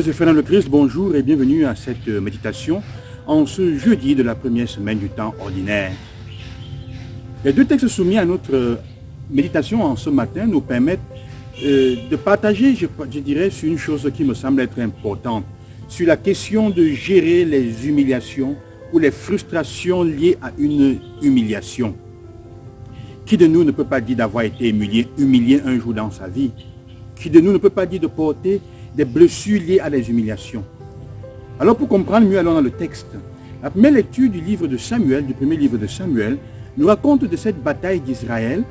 Chers frères dans le Christ, bonjour et bienvenue à cette méditation en ce jeudi de la première semaine du temps ordinaire. Les deux textes soumis à notre méditation en ce matin nous permettent de partager, je dirais, sur une chose qui me semble être importante, sur la question de gérer les humiliations ou les frustrations liées à une humiliation. Qui de nous ne peut pas dire d'avoir été humilié un jour dans sa vie? Qui de nous ne peut pas dire de porter des blessures liées à les humiliations? Alors pour comprendre mieux, allons dans le texte. La première lecture du livre de Samuel, du premier livre de Samuel, nous raconte de cette bataille d'Israël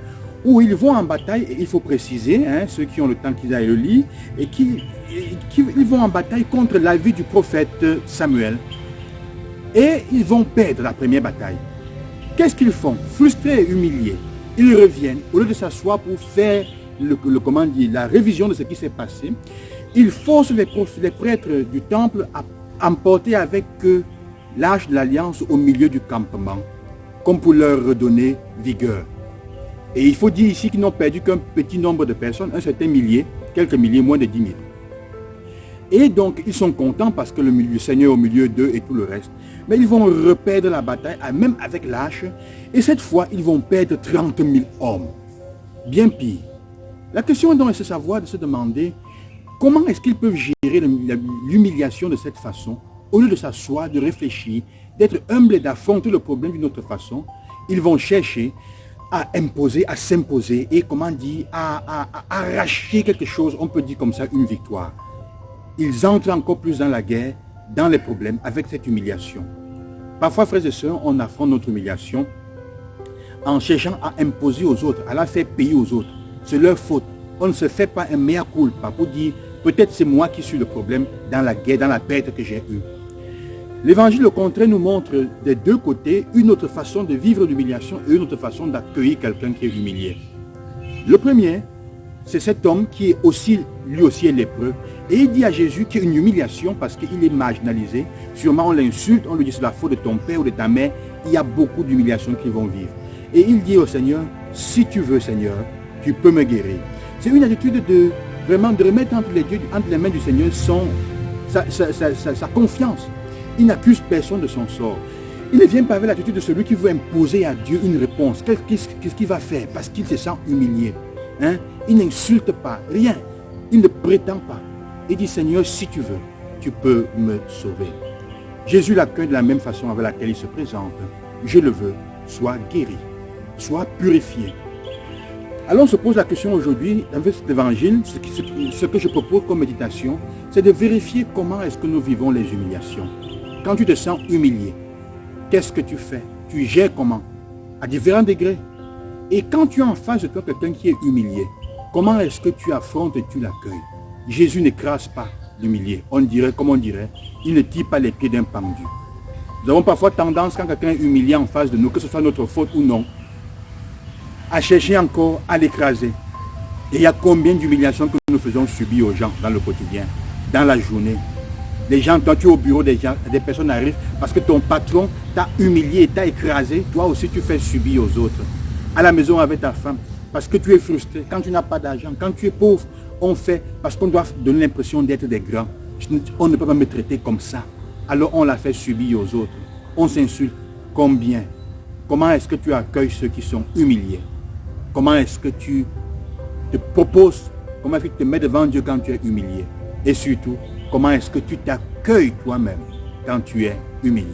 où ils vont en bataille, et il faut préciser, ceux qui ont le temps qu'ils aillent le lire, et ils vont en bataille contre la vie du prophète Samuel. Et ils vont perdre la première bataille. Qu'est-ce qu'ils font? Frustrés et humiliés, ils reviennent, au lieu de s'asseoir pour faire la révision de ce qui s'est passé. Ils forcent les prêtres du temple à emporter avec eux l'arche de l'alliance au milieu du campement, comme pour leur redonner vigueur. Et il faut dire ici qu'ils n'ont perdu qu'un petit nombre de personnes, un certain millier, quelques milliers, moins de 10 000. Et donc, ils sont contents parce que le Seigneur est au milieu d'eux et tout le reste. Mais ils vont reperdre la bataille, même avec l'arche. Et cette fois, ils vont perdre 30 000 hommes. Bien pire. La question est donc de savoir, de se demander, comment est-ce qu'ils peuvent gérer l'humiliation de cette façon, au lieu de s'asseoir, de réfléchir, d'être humble et d'affronter le problème d'une autre façon. Ils vont chercher à imposer, à s'imposer et, à arracher quelque chose, on peut dire comme ça, une victoire. Ils entrent encore plus dans la guerre, dans les problèmes, avec cette humiliation. Parfois, frères et sœurs, on affronte notre humiliation en cherchant à imposer aux autres, à la faire payer aux autres. C'est leur faute. On ne se fait pas un mea culpa pour dire, peut-être c'est moi qui suis le problème dans la guerre, dans la perte que j'ai eue. L'évangile, au contraire, nous montre des deux côtés une autre façon de vivre l'humiliation et une autre façon d'accueillir quelqu'un qui est humilié. Le premier, c'est cet homme qui est lui aussi est lépreux. Et il dit à Jésus qu'il y a une humiliation parce qu'il est marginalisé. Sûrement on l'insulte, on lui dit c'est la faute de ton père ou de ta mère. Il y a beaucoup d'humiliations qu'ils vont vivre. Et il dit au Seigneur, si tu veux Seigneur, tu peux me guérir. C'est une attitude de remettre entre les mains du Seigneur sa confiance. Il n'accuse personne de son sort. Il ne vient pas avec l'attitude de celui qui veut imposer à Dieu une réponse. Qu'est-ce qu'il va faire? Parce qu'il se sent humilié. Il n'insulte pas, rien. Il ne prétend pas. Il dit, Seigneur, si tu veux, tu peux me sauver. Jésus l'accueille de la même façon avec laquelle il se présente. Je le veux, sois guéri, sois purifié. Alors on se pose la question aujourd'hui, avec cet évangile, ce que je propose comme méditation, c'est de vérifier comment est-ce que nous vivons les humiliations. Quand tu te sens humilié, qu'est-ce que tu fais? Tu gères comment? À différents degrés. Et quand tu es en face de toi quelqu'un qui est humilié, comment est-ce que tu affrontes et tu l'accueilles? Jésus n'écrase pas l'humilié. On dirait, il ne tire pas les pieds d'un pendu. Nous avons parfois tendance, quand quelqu'un est humilié en face de nous, que ce soit notre faute ou non, à chercher encore à l'écraser. Et il y a combien d'humiliations que nous faisons subir aux gens dans le quotidien, dans la journée. Les gens, toi tu es au bureau, des personnes arrivent parce que ton patron t'a humilié, t'a écrasé, toi aussi tu fais subir aux autres. À la maison avec ta femme, parce que tu es frustré, quand tu n'as pas d'argent, quand tu es pauvre, on fait parce qu'on doit donner l'impression d'être des grands. On ne peut pas me traiter comme ça. Alors on la fait subir aux autres. On s'insulte. Combien? Comment est-ce que tu accueilles ceux qui sont humiliés? Comment est-ce que tu te proposes? Comment est-ce que tu te mets devant Dieu quand tu es humilié? Et surtout, comment est-ce que tu t'accueilles toi-même quand tu es humilié?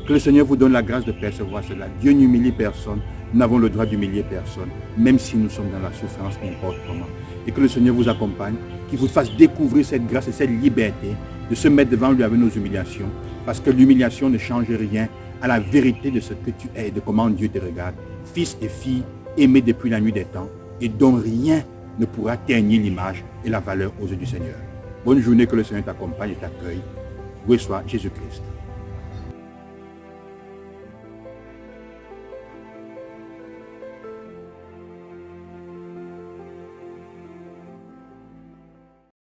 Que le Seigneur vous donne la grâce de percevoir cela. Dieu n'humilie personne. Nous n'avons le droit d'humilier personne, même si nous sommes dans la souffrance, n'importe comment. Et que le Seigneur vous accompagne, qu'il vous fasse découvrir cette grâce et cette liberté de se mettre devant lui avec nos humiliations. Parce que l'humiliation ne change rien à la vérité de ce que tu es et de comment Dieu te regarde. Fils et fille, aimés depuis la nuit des temps, et dont rien ne pourra ternir l'image et la valeur aux yeux du Seigneur. Bonne journée, que le Seigneur t'accompagne et t'accueille. Loué soit Jésus-Christ.